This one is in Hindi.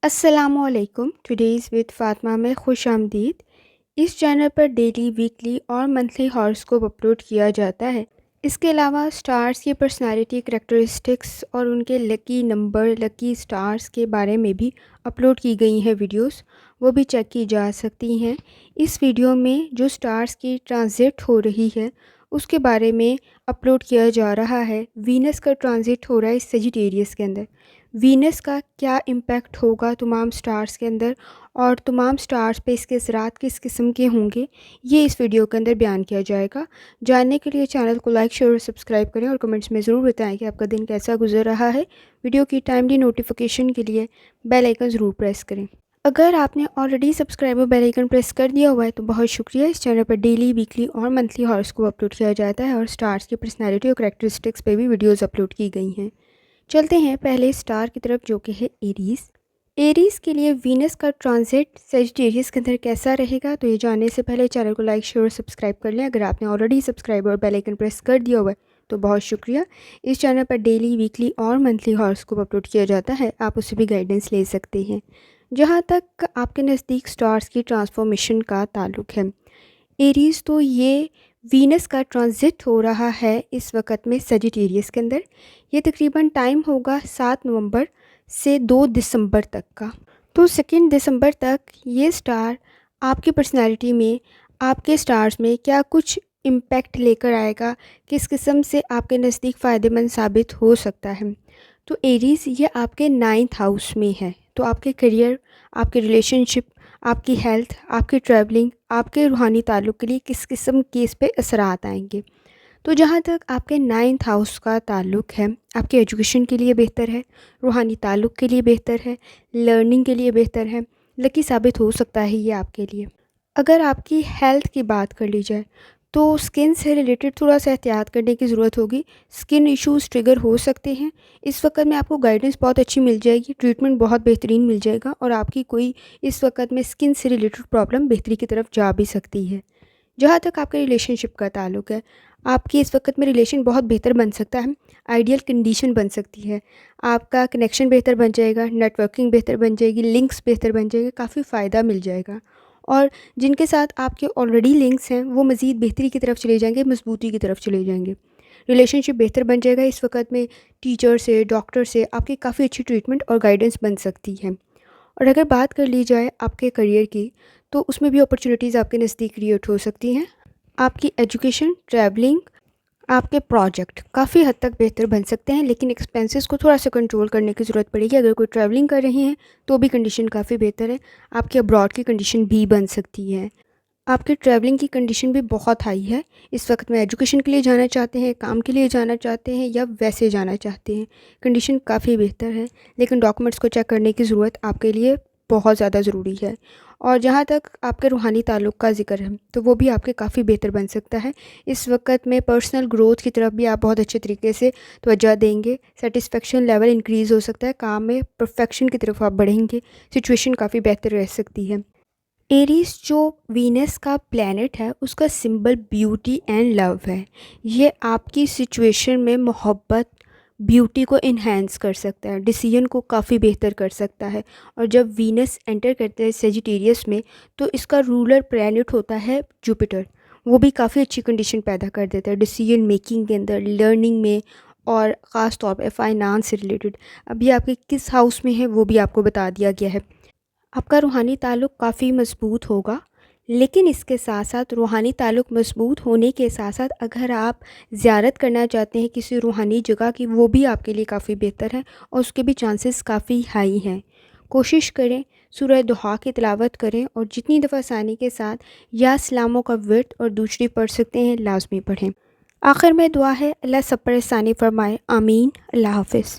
अस्सलामुअलैकुम। टुडेज़ विद फ़ातिमा में खुश आमदीद। इस चैनल पर डेली, वीकली और मंथली हॉरोस्कोप अपलोड किया जाता है। इसके अलावा स्टार्स की पर्सनालिटी, करैक्टरिस्टिक्स और उनके लकी नंबर, लकी स्टार्स के बारे में भी अपलोड की गई हैं वीडियोस, वो भी चेक की जा सकती हैं। इस वीडियो में जो स्टार्स की ट्रांजिट हो रही है उसके बारे में अपलोड किया जा रहा है। वीनस का ट्रांजिट हो रहा है सजिटेरियस के अंदर। वीनस का क्या इम्पैक्ट होगा तमाम स्टार्स के अंदर और तमाम स्टार्स पे इसके असरात किस किस्म के होंगे, ये इस वीडियो के अंदर बयान किया जाएगा। जानने के लिए चैनल को लाइक, शेयर और सब्सक्राइब करें और कमेंट्स में ज़रूर बताएं कि आपका दिन कैसा गुजर रहा है। वीडियो की टाइमली नोटिफिकेशन के लिए बेल आइकन ज़रूर प्रेस करें। अगर आपने ऑलरेडी सब्सक्राइब और बेल आइकन प्रेस कर दिया हुआ है तो बहुत शुक्रिया। इस चैनल पर डेली, वीकली और मंथली हॉरोस्कोप अपलोड किया जाता है और स्टार्स की पर्सनैलिटी और करैक्टरिस्टिक्स पे भी वीडियोज़ अपलोड की गई हैं। चलते हैं पहले स्टार की तरफ, जो कि है एरीज़। एरीज़ के लिए वीनस का ट्रांजिट सजिटेरियस के अंदर कैसा रहेगा, तो ये जानने से पहले चैनल को लाइक, शेयर और सब्सक्राइब कर लें। अगर आपने ऑलरेडी सब्सक्राइब और बेल आइकन प्रेस कर दिया हुआ है तो बहुत शुक्रिया। इस चैनल पर डेली, वीकली और मंथली हॉरोस्कोप अपलोड किया जाता है, आप उससे भी गाइडेंस ले सकते हैं। जहाँ तक आपके नज़दीक स्टार्स की ट्रांसफॉर्मेशन का ताल्लुक़ है, एरीज़, तो ये वीनस का ट्रांजिट हो रहा है इस वक्त में सजिटेरियस के अंदर। ये तकरीबन टाइम होगा 7 नवंबर से 2 दिसंबर तक का। तो 2 दिसंबर तक ये स्टार आपकी पर्सनैलिटी में, आपके स्टार्स में क्या कुछ इम्पैक्ट लेकर आएगा, किस किस्म से आपके नज़दीक फ़ायदेमंद साबित हो सकता है। तो एरीज़, ये आपके 9th हाउस में है। तो आपके करियर, आपके रिलेशनशिप, आपकी हेल्थ, आपकी ट्रैवलिंग, आपके रूहानी ताल्लुक़ के लिए किस किस्म के इस पे असरात आएंगे। तो जहाँ तक आपके 9th हाउस का ताल्लुक़ है, आपके एजुकेशन के लिए बेहतर है, रूहानी ताल्लुक़ के लिए बेहतर है, लर्निंग के लिए बेहतर है, लकी साबित हो सकता है ये आपके लिए। अगर आपकी हेल्थ की बात कर ली जाए तो स्किन से रिलेटेड थोड़ा सा एहतियात करने की ज़रूरत होगी। स्किन इश्यूज़ ट्रिगर हो सकते हैं। इस वक्त में आपको गाइडेंस बहुत अच्छी मिल जाएगी, ट्रीटमेंट बहुत बेहतरीन मिल जाएगा और आपकी कोई इस वक्त में स्किन से रिलेटेड प्रॉब्लम बेहतरी की तरफ जा भी सकती है। जहाँ तक आपके रिलेशनशिप का ताल्लुक़ है, आपकी इस वक्त में रिलेशन बहुत बेहतर बन सकता है, आइडियल कंडीशन बन सकती है। आपका कनेक्शन बेहतर बन जाएगा, नेटवर्किंग बेहतर बन जाएगी, लिंक्स बेहतर बन जाएगा, काफ़ी फ़ायदा मिल जाएगा। और जिनके साथ आपके ऑलरेडी लिंक्स हैं वो मज़ीद बेहतरी की तरफ चले जाएंगे, मजबूती की तरफ चले जाएंगे। रिलेशनशिप बेहतर बन जाएगा। इस वक्त में टीचर से, डॉक्टर से आपकी काफ़ी अच्छी ट्रीटमेंट और गाइडेंस बन सकती है। और अगर बात कर ली जाए आपके करियर की, तो उसमें भी अपॉर्चुनिटीज़ आपके नज़दीक क्रिएट हो सकती हैं। आपकी एजुकेशन, ट्रैवलिंग, आपके प्रोजेक्ट काफ़ी हद तक बेहतर बन सकते हैं, लेकिन एक्सपेंसेस को थोड़ा सा कंट्रोल करने की ज़रूरत पड़ेगी। अगर कोई ट्रैवलिंग कर रहे हैं तो भी कंडीशन काफ़ी बेहतर है। आपकी अब्रॉड की कंडीशन भी बन सकती है। आपकी ट्रैवलिंग की कंडीशन भी बहुत हाई है। इस वक्त में एजुकेशन के लिए जाना चाहते हैं, काम के लिए जाना चाहते हैं या वैसे जाना चाहते हैं, कंडीशन काफ़ी बेहतर है। लेकिन डॉक्यूमेंट्स को चेक करने की ज़रूरत आपके लिए बहुत ज़्यादा ज़रूरी है। और जहाँ तक आपके रूहानी ताल्लुक़ का ज़िक्र है तो वो भी आपके काफ़ी बेहतर बन सकता है। इस वक्त में पर्सनल ग्रोथ की तरफ भी आप बहुत अच्छे तरीके से तवज्जो देंगे। सेटिस्फेक्शन लेवल इंक्रीज़ हो सकता है, काम में परफेक्शन की तरफ आप बढ़ेंगे, सिचुएशन काफ़ी बेहतर रह सकती है। एरीज़, जो वीनस का प्लैनेट है, उसका सिंबल ब्यूटी एंड लव है। ये आपकी सिचुएशन में मोहब्बत, ब्यूटी को इन्हेंस कर सकता है, डिसीजन को काफ़ी बेहतर कर सकता है। और जब वीनस एंटर करते हैं सेजिटेरियस में तो इसका रूलर प्लैनेट होता है जुपिटर। वो भी काफ़ी अच्छी कंडीशन पैदा कर देता है डिसीजन मेकिंग के अंदर, लर्निंग में और ख़ास तौर पे फाइनेंस से रिलेटेड। अभी आपके किस हाउस में है वो भी आपको बता दिया गया है। आपका रूहानी ताल्लुक़ काफ़ी मज़बूत होगा। लेकिन इसके साथ साथ रूहानी ताल्लुक़ मज़बूत होने के साथ साथ अगर आप ज़ियारत करना चाहते हैं किसी रूहानी जगह की, वो भी आपके लिए काफ़ी बेहतर है और उसके भी चांसेस काफ़ी हाई हैं। कोशिश करें, सूरह दुहा की तिलावत करें और जितनी दफ़ा आसानी के साथ या सलामों का विर्द और दूसरी पढ़ सकते हैं लाजमी पढ़ें। आखिर में दुआ है, अल्लाह सब पर आसानी फरमाए। आमीन। अल्लाह हाफ़िज़।